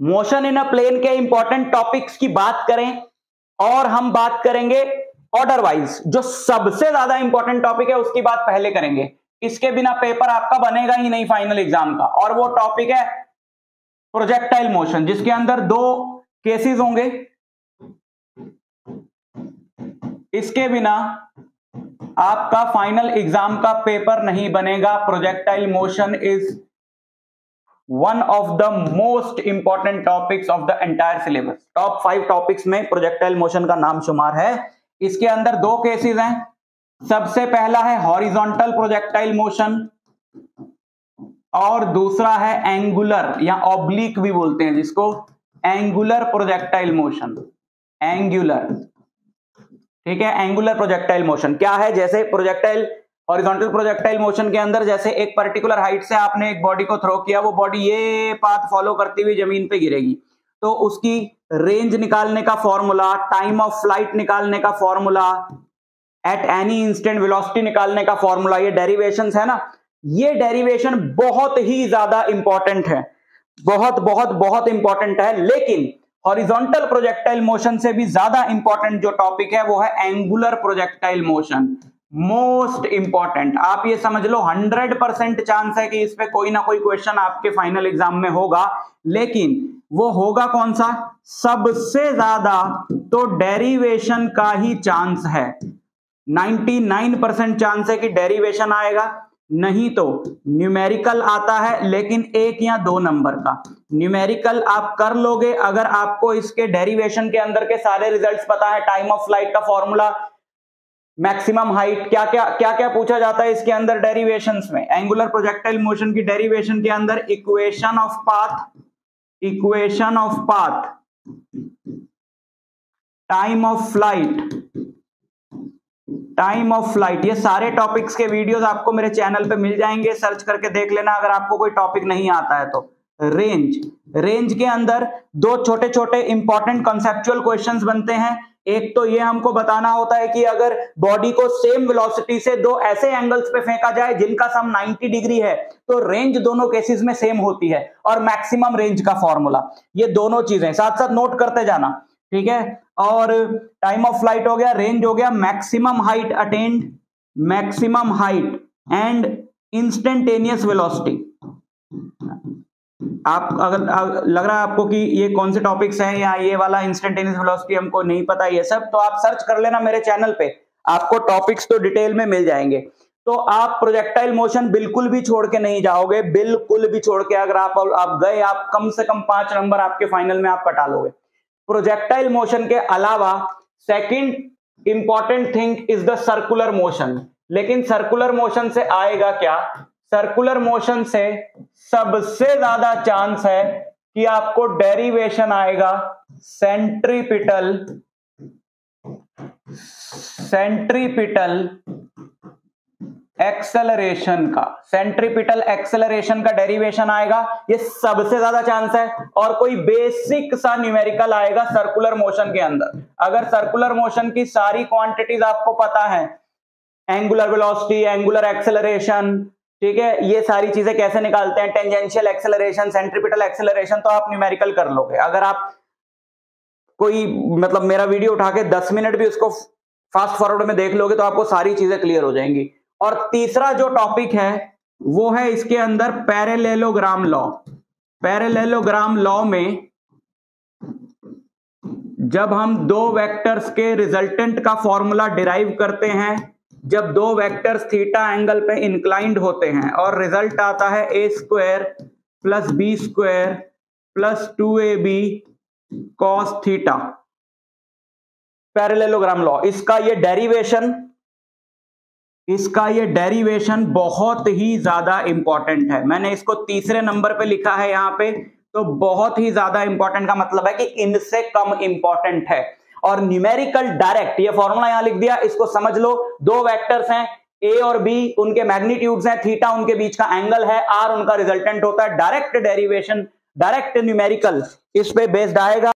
Motion in a plane के important topics की बात करें और हम बात करेंगे ऑर्डर वाइज, जो सबसे ज्यादा इंपॉर्टेंट टॉपिक है उसकी बात पहले करेंगे। इसके बिना पेपर आपका बनेगा ही नहीं फाइनल एग्जाम का, और वो टॉपिक है प्रोजेक्टाइल मोशन, जिसके अंदर दो केसेस होंगे। इसके बिना आपका फाइनल एग्जाम का पेपर नहीं बनेगा। Projectile motion is one of the most important topics of the entire syllabus. Top 5 topics में प्रोजेक्टाइल मोशन का नाम शुमार है। इसके अंदर दो केसेस हैं। सबसे पहला है हॉरिजॉन्टल प्रोजेक्टाइल मोशन और दूसरा है एंगुलर या ऑब्लिक भी बोलते हैं जिसको, एंगुलर प्रोजेक्टाइल मोशन। एंगुलर, ठीक है। एंगुलर प्रोजेक्टाइल मोशन क्या है? जैसे प्रोजेक्टाइल, हॉरिजॉन्टल प्रोजेक्टाइल मोशन के अंदर जैसे एक पर्टिकुलर हाइट से आपने एक बॉडी को थ्रो किया, वो बॉडी ये पाथ फॉलो करती हुई जमीन पे गिरेगी, तो उसकी रेंज निकालने का फॉर्मूला, टाइम ऑफ फ्लाइट निकालने का formula, at any instant velocity निकालने का फॉर्मूला, ये डेरिवेशंस है ना, ये डेरिवेशन बहुत ही ज्यादा इंपॉर्टेंट है, बहुत बहुत बहुत इंपॉर्टेंट है। लेकिन हॉरिजॉन्टल प्रोजेक्टाइल मोशन से भी ज्यादा इंपॉर्टेंट जो टॉपिक है वो है angular projectile motion. Most important, आप ये समझ लो 100% चांस है कि इस पे कोई ना कोई क्वेश्चन आपके फाइनल एग्जाम में होगा। लेकिन वो होगा कौन सा? सबसे ज्यादा तो डेरिवेशन का ही चांस है। 99% चांस है कि डेरिवेशन आएगा, नहीं तो न्यूमेरिकल आता है, लेकिन 1 या 2 नंबर का। न्यूमेरिकल आप कर लोगे अगर आपको इसके डेरिवेशन के अंदर के सारे रिजल्ट्स पता है, टाइम ऑफ फ्लाइट का फॉर्मूला, मैक्सिमम हाइट, क्या क्या पूछा जाता है इसके अंदर डेरिवेशंस में। एंगुलर प्रोजेक्टाइल मोशन की डेरिवेशन के अंदर equation of path, equation of path, time of flight, time of flight, ये सारे टॉपिक्स के वीडियोस आपको मेरे चैनल पे मिल जाएंगे, सर्च करके देख लेना अगर आपको कोई टॉपिक नहीं आता है तो। रेंज, रेंज के अंदर दो छोटे छोटे इंपॉर्टेंट कॉन्सेप्चुअल क्वेश्चंस बनते हैं। एक तो ये हमको बताना होता है कि अगर बॉडी को सेम वेलोसिटी से दो ऐसे एंगल्स पे फेंका जाए जिनका सम 90 डिग्री है, तो रेंज दोनों केसेस में सेम होती है, और मैक्सिमम रेंज का फॉर्मूला। ये दोनों चीजें साथ साथ नोट करते जाना, ठीक है। और टाइम ऑफ फ्लाइट हो गया, रेंज हो गया, maximum height attend, maximum height and instantaneous velocity. आप अगर लग रहा है आपको कि ये कौन से टॉपिक्स हैं या ये वाला इंस्टेंटेनियस वेलोसिटी हमको नहीं पता ये सब, तो आप सर्च कर लेना मेरे चैनल पे, आपको टॉपिक्स तो डिटेल में मिल जाएंगे। तो आप प्रोजेक्टाइल मोशन बिल्कुल भी छोड़ के नहीं जाओगे, बिल्कुल भी छोड़ के अगर आप गए, आप कम से कम 5 नंबर आपके फाइनल में आप कटा लोगे। प्रोजेक्टाइल मोशन के अलावा second important thing is the circular motion. लेकिन सर्कुलर मोशन से आएगा क्या? सर्कुलर मोशन से सबसे ज्यादा चांस है कि आपको डेरिवेशन आएगा सेंट्रीपिटल, सेंट्रीपिटल एक्सेलरेशन का। सेंट्रीपिटल एक्सेलरेशन का डेरिवेशन आएगा, ये सबसे ज्यादा चांस है। और कोई बेसिक सा न्यूमेरिकल आएगा सर्कुलर मोशन के अंदर। अगर सर्कुलर मोशन की सारी क्वांटिटीज आपको पता है, एंगुलर वेलोसिटी, एंगुलर एक्सेलरेशन, ठीक है, ये सारी चीजें कैसे निकालते हैं, टेंजेंशियल एक्सेलरेशन, सेंट्रीपिटल एक्सेलरेशन, तो आप न्यूमेरिकल कर लोगे। अगर आप कोई मतलब मेरा वीडियो उठा के 10 मिनट भी उसको फास्ट फॉरवर्ड में देख लोगे तो आपको सारी चीजें क्लियर हो जाएंगी। और तीसरा जो टॉपिक है वो है इसके अंदर पैरेलेलोग्राम लॉ। पैरेलेलोग्राम लॉ में जब हम दो वेक्टर्स के रिजल्टेंट का फॉर्मूला डिराइव करते हैं, जब दो वेक्टर्स थीटा एंगल पे इंक्लाइंड होते हैं और रिजल्ट आता है a square plus B square plus 2ab cos theta, parallelogram law, इसका ये डेरिवेशन बहुत ही ज्यादा इंपॉर्टेंट है। मैंने इसको तीसरे नंबर पे लिखा है यहाँ पे, तो बहुत ही ज्यादा इंपॉर्टेंट का मतलब है कि इनसे कम इंपॉर्टेंट है। और न्यूमेरिकल डायरेक्ट, ये फॉर्मूला यहां लिख दिया, इसको समझ लो। दो वेक्टर्स हैं a और b, उनके मैग्नीट्यूड्स हैं, थीटा उनके बीच का एंगल है, r उनका रिजल्टेंट होता है। डायरेक्ट डेरिवेशन, डायरेक्ट न्यूमेरिकल इस पे बेस्ड आएगा।